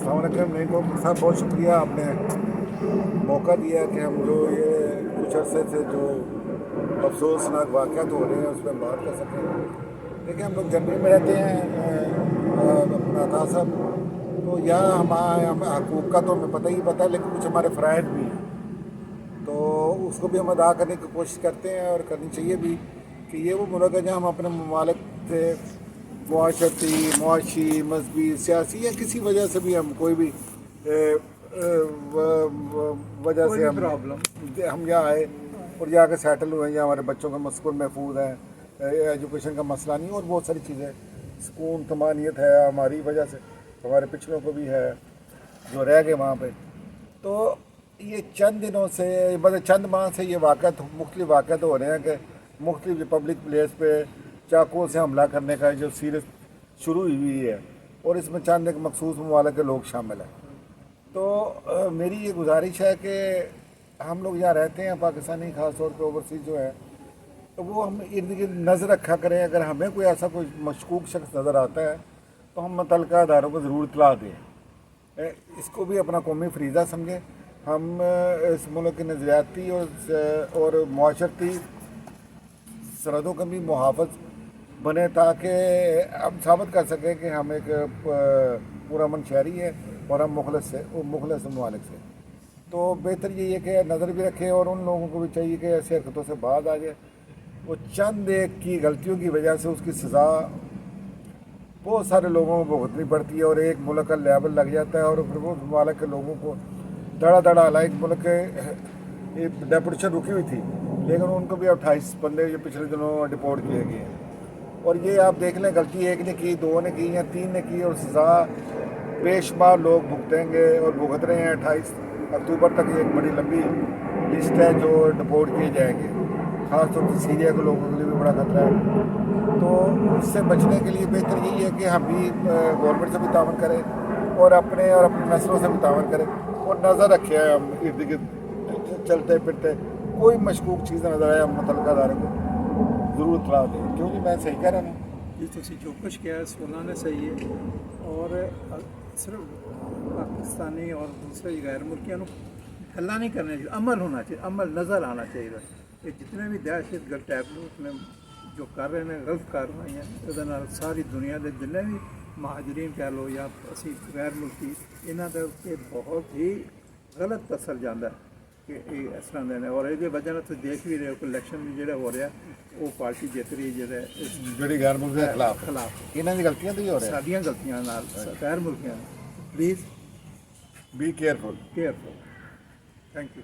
अस्सलाम वालेकुम नहीं तो साहब, बहुत शुक्रिया आपने मौका दिया कि हम जो ये कुछ अरसे से जो अफसोसनाक वाक़यात हो रहे हैं उस पर बात कर सकें। देखिए, हम लोग जर्मनी में रहते हैं, अपना था सब तो यहाँ हमें हकूक़ का तो हमें पता ही पता है, लेकिन कुछ हमारे फ़राइज़ भी हैं तो उसको भी हम अदा करने की कोशिश करते हैं और करनी चाहिए भी कि ये वो मुल्क है जहाँ हम अपने ममालिक से मुआशरती, मुआशी, मजहबी, सियासी या किसी वजह से भी हम कोई भी वजह से हम यहाँ आए और यहाँ के सेटल हुए हैं, यहाँ हमारे बच्चों का मस्कुन महफूज है, एजुकेशन का मसला नहीं और बहुत सारी चीज़ें, सुकून तमानियत है हमारी वजह से, हमारे पिछड़ों को भी है जो रह गए वहाँ पे। तो ये चंद दिनों से मतलब चंद माह से ये मुख्तलिफ वाक़यात हो रहे हैं कि मुख्तलिफ पब्लिक प्लेस पे चाकुओं से हमला करने का जो सीरीज़ शुरू हुई है और इसमें चंद एक मखसूस ममालिक के लोग शामिल हैं। तो मेरी ये गुजारिश है कि हम लोग यहाँ रहते हैं पाकिस्तानी, ख़ास तौर पे ओवरसीज़ जो है, तो वो हम इर्द गिर्द नज़र रखा करें। अगर हमें कोई ऐसा कोई मशकूक शख्स नज़र आता है तो हम मुतल्लिका अदारों को ज़रूर इत्तला दें, इसको भी अपना कौमी फरीज़ा समझें। हम इस मुल्क की नज़रियाती और मुआशरती सरहदों का भी मुहाफ़िज़ बने ताकि हम साबित कर सकें कि हम एक पुरअमन शहरी है और हम मुखलिस ममालिक से। तो बेहतर यही है कि नज़र भी रखें और उन लोगों को भी चाहिए कि ऐसे हरकतों से बाज आ जाए। वो चंद एक की गलतियों की वजह से उसकी सज़ा बहुत सारे लोगों को भुगतनी पड़ती है और एक मुल्क का लेबल लग जाता है और फिर वो ममालिक के लोगों को धड़ा लाइक मुल्क के डेपुटेशन रुकी हुई थी, लेकिन उनको भी 28 बंदे जो पिछले दिनों डिपोर्ट किए गए हैं। और ये आप देख लें, गलती एक ने की, दो ने की या तीन ने की और सज़ा बेशुमार लोग भुगतेंगे और भुगत रहे हैं। 28 अक्टूबर तक एक बड़ी लंबी लिस्ट है जो डिपोर्ट किए जाएंगे। ख़ास तौर पर सीरिया के लोगों के लिए भी बड़ा खतरा है। तो उससे बचने के लिए बेहतर यही है कि हम भी गवर्नमेंट से भी तावन करें और अपने नस्लों से भी तावन करें और नज़र रखें। हम इर्द गिर्द चलते फिरते कोई मशकूक चीज़ नज़र आए हम मुतल्लिका अदारे को ज़रूर इत्तला दें। क्योंकि मैं सही कह रहा हूँ जी, तुसी जो कुछ किया सुना ने सही है और सिर्फ पाकिस्तानी और दूसरे गैर मुल्कियों को हल्ला नहीं करना चाहिए, अमल होना चाहिए, अमल नज़र आना चाहिए कि जितने भी दहशत गर्द टैबलूट में जो कर रहे हैं गलत कार्रवाइयाँ वो सारी दुनिया के जिन्हें भी महाजरीन कह लो या असी गैर मुल्की इन्हों के बहुत ही गलत असर जाता है कि इस तरह देने और ये वजह तो देख भी रहे हो कि इलेक्शन भी जो हो रहा वो पार्टी जित रही है जी गैर मुल्क के खिलाफ इन्हों की गलतियां तो ही हो रही साडियां गलतियां गैर मुल्कियां please be careful. Thank you.